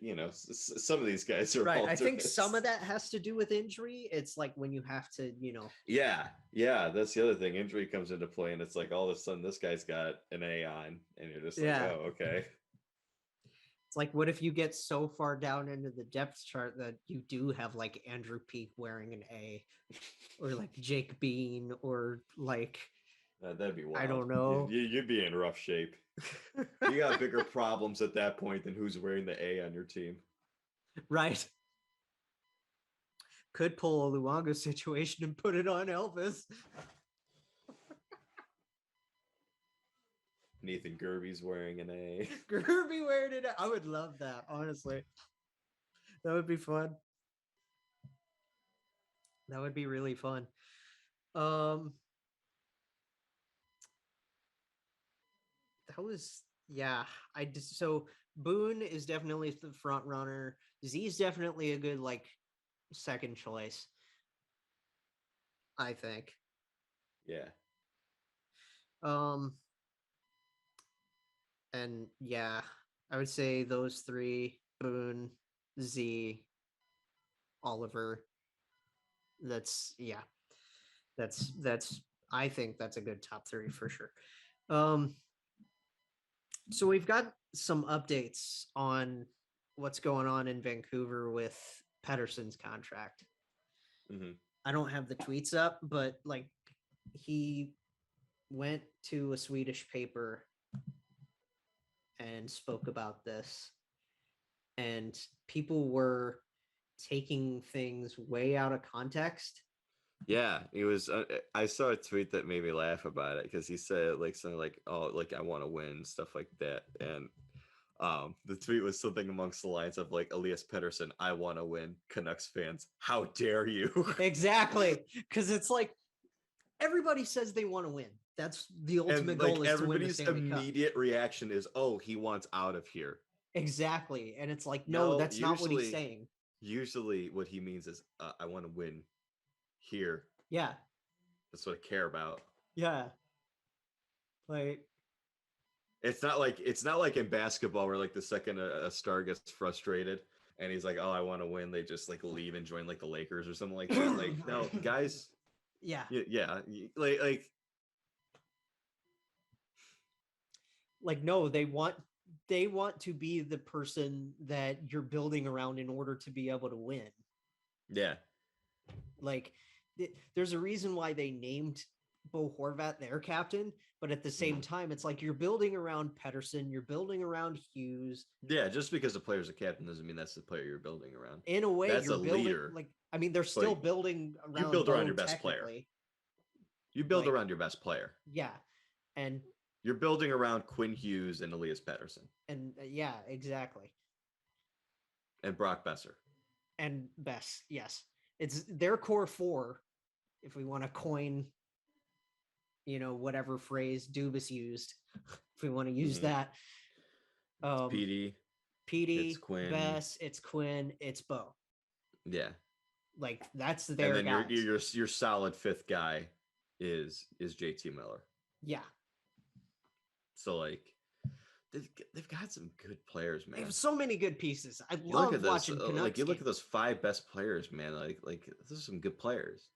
some of these guys are right. alternates. I think some of that has to do with injury. It's like when you have to, Yeah, that's the other thing. Injury comes into play, and it's like all of a sudden this guy's got an A on, and you're just like, oh, okay. It's like, what if you get so far down into the depth chart that you do have like Andrew Peak wearing an A, or like Jake Bean, or like. That'd be wild. I don't know. You'd be in rough shape. You got bigger problems at that point than who's wearing the A on your team. Right. Could pull a Luongo situation and put it on Elvis. Nathan Gerby's wearing an A. Gerby wearing it. I would love that, honestly. That would be fun. That would be really fun. Um, that was yeah. I just so Boone is definitely the front runner. Z is definitely a good like second choice. I think. Yeah. Um, and yeah, I would say those three: Boone, Z, Oliver. That's yeah. That's I think that's a good top three for sure. Um, so we've got some updates on what's going on in Vancouver with Pettersson's contract. Mm-hmm. I don't have the tweets up, but like he went to a Swedish paper and spoke about this, and people were taking things way out of context. Yeah, he was. I saw a tweet that made me laugh about it because he said like something like, "Oh, like I want to win," stuff like that, and the tweet was something amongst the lines of like Elias Petterson, "I want to win." Canucks fans, how dare you? Exactly, because it's like everybody says they want to win. That's the ultimate And like goal is to win the everybody's Stanley Cup. immediate reaction is, "Oh, he wants out of here." Exactly, and it's like, no, that's not what he's saying. Usually, what he means is, "I want to win here." Yeah, That's what I care about. yeah. Like, It's not like in basketball where like the second a star gets frustrated and he's like, "Oh, I want to win," they just like leave and join like the Lakers or something like that. Like, no, guys, yeah, yeah, like no, they want to be the person that you're building around in order to be able to win. yeah. Like, there's a reason why they named Bo Horvat their captain, but at the same time, it's like you're building around Pettersson, you're building around Hughes. Yeah, just because the player's a captain doesn't mean that's the player you're building around. In a way, that's you're a building leader. like I mean, they're still building around. You build around Bo, your best player. You build like, around your best player. Yeah, and you're building around Quinn Hughes and Elias Pettersson. And yeah, exactly. And Brock Besser. And Bess, yes. It's their core four, if we want to coin, whatever phrase Dubas used, if we want to use that. Petey. It's Quinn. Bess, it's Quinn, it's Bo. Yeah. Like that's their and then guys. your solid fifth guy is JT Miller. Yeah. So like they've got some good players, man. They have so many good pieces. I love watching Canucks. Like you look at those 5 best players, man. Like those are some good players.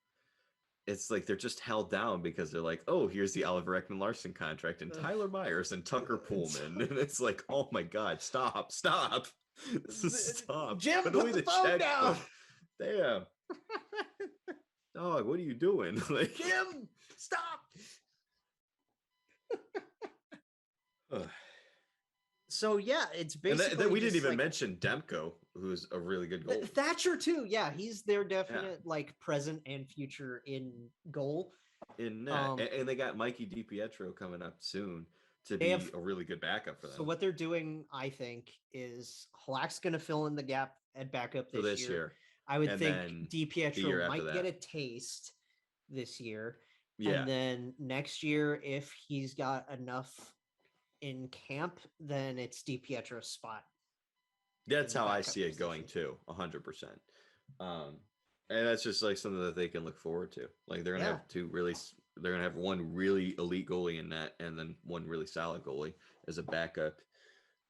It's like they're just held down because they're like, oh, here's the Oliver Ekman-Larsson contract and Tyler Myers and Tucker Pullman, and it's like, oh my god, stop! Stop! Jim, put the phone down. Damn. Dog, what are you doing? Like, Jim, stop. So yeah, it's basically we didn't even mention Demko, who's a really good goalie. Thatcher too. Yeah, he's their definite like present and future in goal. In net. And they got Mikey DiPietro coming up soon to be a really good backup for them. So what they're doing, I think, is Halak's going to fill in the gap at backup this year. I would think DiPietro might get a taste this year. Yeah. And then next year, if he's got enough in camp, then it's DiPietro's spot. That's how I see it going too, 100%. And that's just like something that they can look forward to. Like they're gonna they're gonna have one really elite goalie in net, and then one really solid goalie as a backup.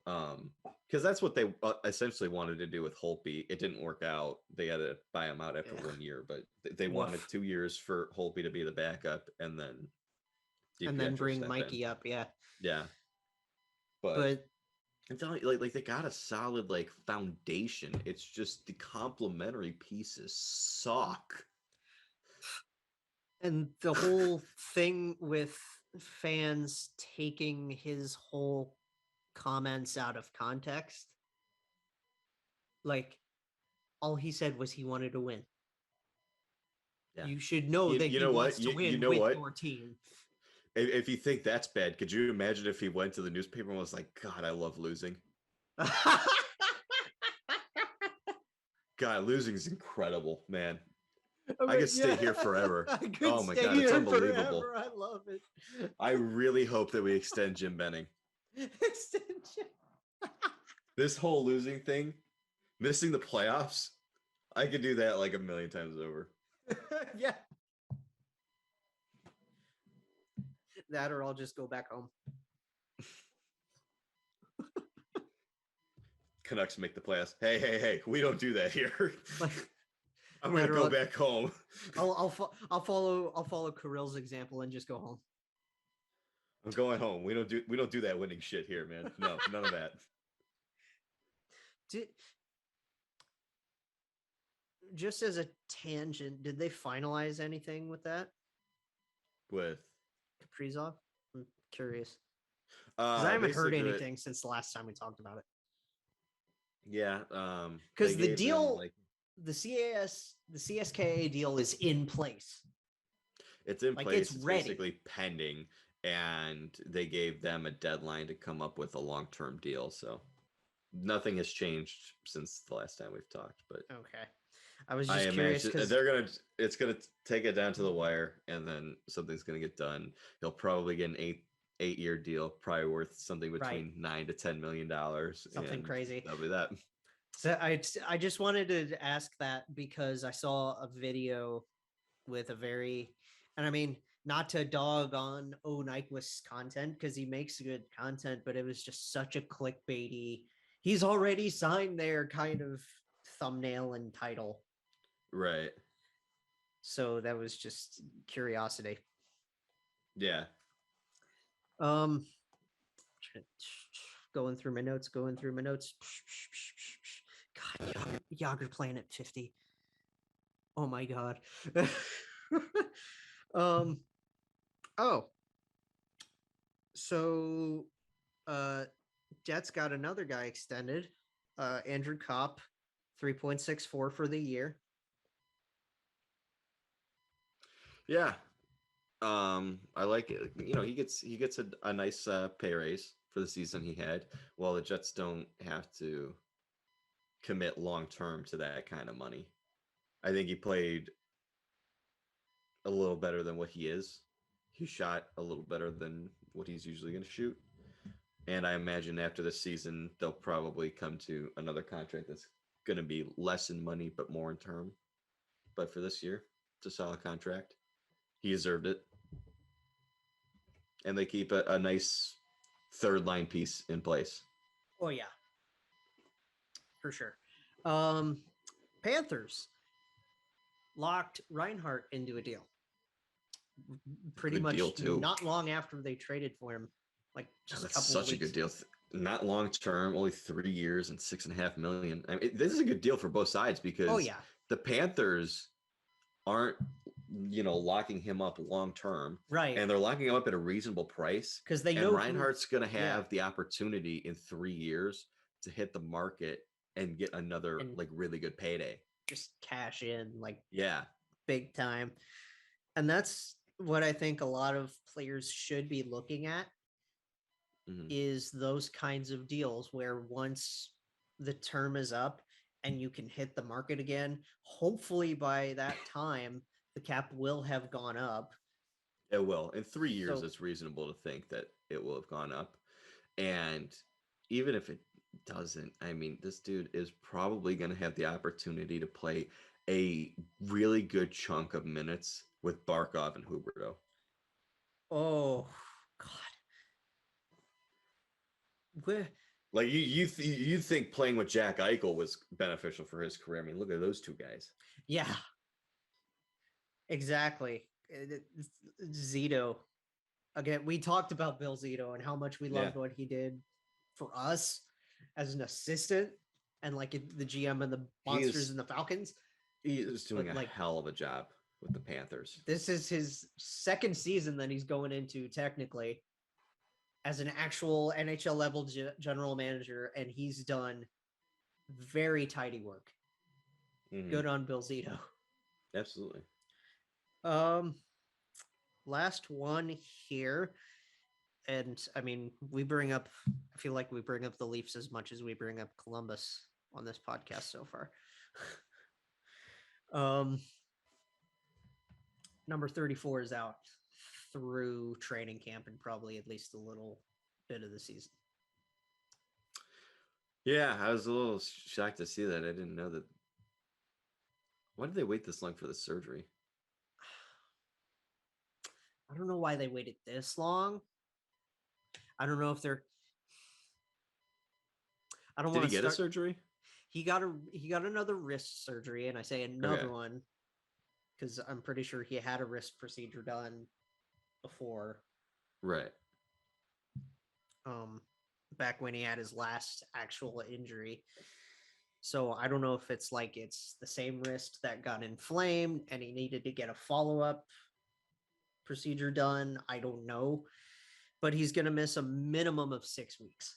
Because that's what they essentially wanted to do with Holtby. It didn't work out. They had to buy him out after 1 year, but they wanted 2 years for Holtby to be the backup, and then bring Mikey up. Yeah. Yeah. But it's like they got a solid like foundation. It's just the complementary pieces suck. And the whole thing with fans taking his whole comments out of context. Like all he said was he wanted to win. Yeah. You should know that he wants to win with your team. If you think that's bad, could you imagine if he went to the newspaper and was like, God, I love losing. God, losing is incredible, man. I could stay here forever. I could Oh my stay God, it's here unbelievable. forever. I love it. I really hope that we extend Jim Benning. Extension. This whole losing thing, missing the playoffs, I could do that like a million times over. Yeah. That or I'll just go back home. Canucks make the playoffs. Hey, we don't do that here. Like, I'm gonna go back home. I'll follow Kirill's example and just go home. I'm going home. We don't do that winning shit here, man. No, none of that. Just as a tangent, did they finalize anything with that? With Kaprizov? I'm curious. Because I haven't heard anything since the last time we talked about it. Yeah. Because the deal, the CSKA deal is in place. It's in place. It's ready. Basically pending, and they gave them a deadline to come up with a long-term deal. So nothing has changed since the last time we've talked. But okay, I was just curious because it's gonna take it down to the wire, and then something's gonna get done. He'll probably get an eight-year deal, probably worth something between $9 to $10 million. Something crazy. That'll be that. So I just wanted to ask that because I saw a video with and I mean, not to dog on Nyquist's content because he makes good content, but it was just such a clickbaity. He's already signed there kind of thumbnail and title. Right. So that was just curiosity. Yeah. Going through my notes. God, Jagr playing at 50. Oh my God. So Jets got another guy extended. Andrew Copp, 3.64 for the year. Yeah. I like it. He gets a nice pay raise for the season he had. Well, the Jets don't have to commit long term to that kind of money. I think he played a little better than what he is. He shot a little better than what he's usually going to shoot. And I imagine after this season, they'll probably come to another contract that's going to be less in money, but more in term. But for this year, it's a solid contract. He deserved it. And they keep a nice third line piece in place. Oh, yeah. For sure. Panthers locked Reinhart into a deal. Pretty much not long after they traded for him. Like just a couple such a good deal. Not long term, only 3 years and $6.5 million. I mean, this is a good deal for both sides because the Panthers aren't, locking him up long term, right? And they're locking him up at a reasonable price because they know Reinhart's going to have the opportunity in 3 years to hit the market and get another really good payday. Just cash in yeah, big time. And that's what I think a lot of players should be looking at. Is those kinds of deals where once the term is up and you can hit the market again, hopefully by that time, the cap will have gone up. It will. In 3 years, it's reasonable to think that it will have gone up. And even if it doesn't, I mean, this dude is probably going to have the opportunity to play a really good chunk of minutes with Barkov and Huberdeau. Oh, God. Like you think playing with Jack Eichel was beneficial for his career? I mean, look at those two guys. Yeah, exactly. Zito. Again, we talked about Bill Zito and how much we loved what he did for us as an assistant and the GM and the Monsters and the Falcons. He is doing a hell of a job with the Panthers. This is his second season that he's going into technically as an actual NHL level general manager, and he's done very tidy work. Good on Bill Zito. Absolutely. Last one here. And I mean, I feel like we bring up the Leafs as much as we bring up Columbus on this podcast so far. number 34 is out through training camp and probably at least a little bit of the season. Yeah, I was a little shocked to see that. I didn't know that. Why did they wait this long for the surgery? I don't know why they waited this long. I don't know if they're. I don't Did want he to get a surgery? He got another wrist surgery, and I say another one because I'm pretty sure he had a wrist procedure done before. Right. Back when he had his last actual injury. So I don't know if it's like it's the same wrist that got inflamed and he needed to get a follow-up procedure done. I don't know. But he's going to miss a minimum of 6 weeks.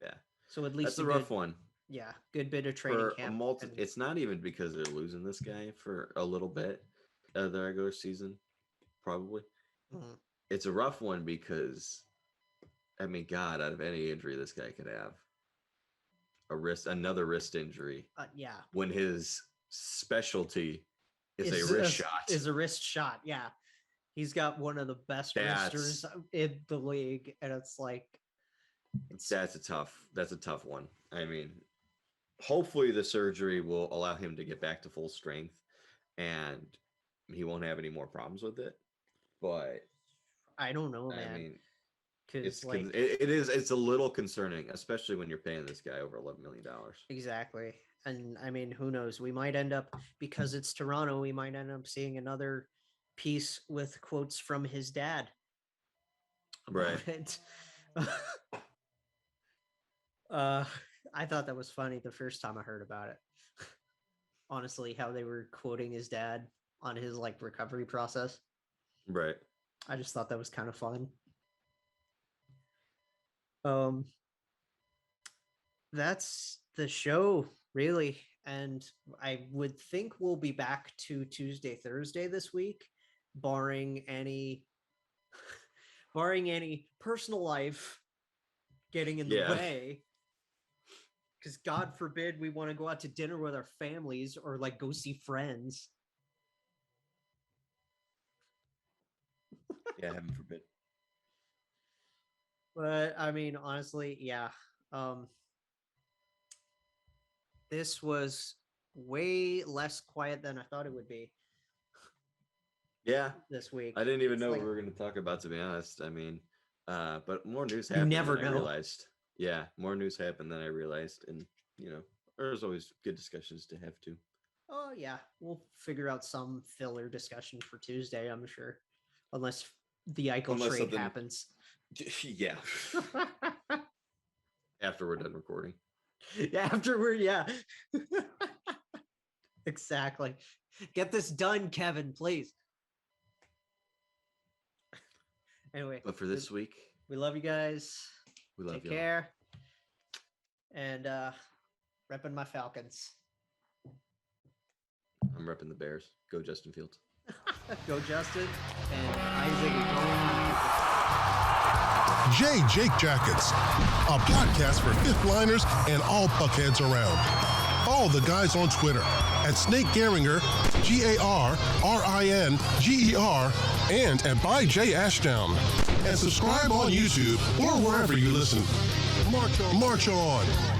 Yeah. So at least that's a rough one. Yeah, good bit of training For camp. It's not even because they're losing this guy for a little bit of the regular season, probably. Mm-hmm. It's a rough one because, I mean, God, out of any injury this guy could have, another wrist injury. Yeah. When his specialty is a wrist shot. Is a wrist shot, yeah. He's got one of the best wristers in the league, and it's like that's a tough one. I mean, hopefully the surgery will allow him to get back to full strength and he won't have any more problems with it. But I don't know, man. I mean, it's it's a little concerning, especially when you're paying this guy over $11 million. Exactly. And I mean, who knows? We might end up, because it's Toronto, we might end up seeing another piece with quotes from his dad. Right. I thought that was funny the first time I heard about it. Honestly, how they were quoting his dad on his like recovery process. Right. I just thought that was kind of fun. That's the show, really. And I would think we'll be back to Tuesday, Thursday this week, barring any personal life getting in the way. Because God forbid we want to go out to dinner with our families or like go see friends. Yeah, heaven forbid. But I mean, honestly, yeah. This was way less quiet than I thought it would be. Yeah. This week. I didn't even know what we were going to talk about, to be honest. I mean, but more news happened than I realized. Yeah, more news happened than I realized. And, you know, there's always good discussions to have too. Oh, yeah. We'll figure out some filler discussion for Tuesday, I'm sure. Unless the Eichel trade happens. Yeah. After we're done recording. Yeah. Exactly. Get this done, Kevin, please. Anyway. But for this week. We love you guys. We love you. Take care. And repping my Falcons. I'm repping the Bears. Go Justin Fields. Go Justin. And Isaac is going. Jake Jackets, a podcast for fifth liners and all puckheads around. Follow the guys on Twitter at Snake Gehringer, GARRINGER, and at By J Ashdown. And subscribe on YouTube or wherever you listen. March on.